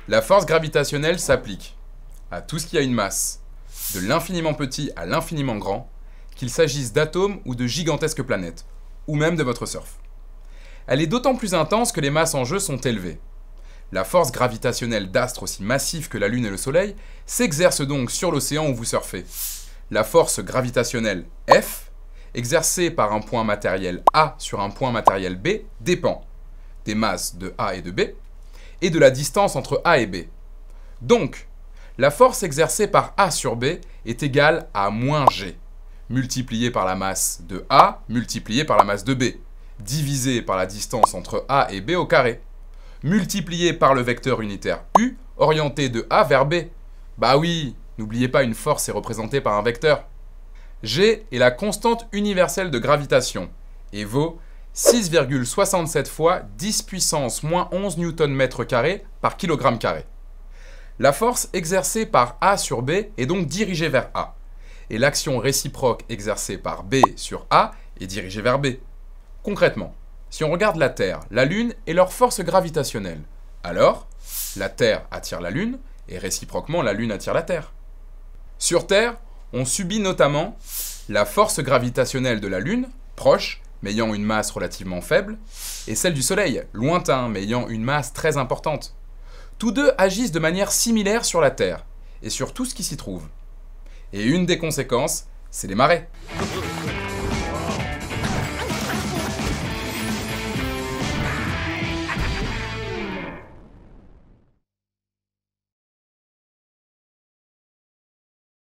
La force gravitationnelle s'applique à tout ce qui a une masse, de l'infiniment petit à l'infiniment grand, qu'il s'agisse d'atomes ou de gigantesques planètes, ou même de votre surf. Elle est d'autant plus intense que les masses en jeu sont élevées. La force gravitationnelle d'astres aussi massifs que la Lune et le Soleil s'exerce donc sur l'océan où vous surfez. La force gravitationnelle F, exercée par un point matériel A sur un point matériel B, dépend des masses de A et de B, et de la distance entre A et B. Donc, la force exercée par A sur B est égale à moins G, multiplié par la masse de A, multiplié par la masse de B, divisé par la distance entre A et B au carré, multiplié par le vecteur unitaire U, orienté de A vers B. Bah oui, n'oubliez pas, une force est représentée par un vecteur. G est la constante universelle de gravitation et vaut 6,67 fois 10 puissance moins 11 Nm² par kg². La force exercée par A sur B est donc dirigée vers A, et l'action réciproque exercée par B sur A est dirigée vers B. Concrètement, si on regarde la Terre, la Lune et leur force gravitationnelle, alors la Terre attire la Lune et réciproquement la Lune attire la Terre. Sur Terre, on subit notamment la force gravitationnelle de la Lune, proche, mais ayant une masse relativement faible, et celle du Soleil, lointain, mais ayant une masse très importante. Tous deux agissent de manière similaire sur la Terre, et sur tout ce qui s'y trouve. Et une des conséquences, c'est les marées.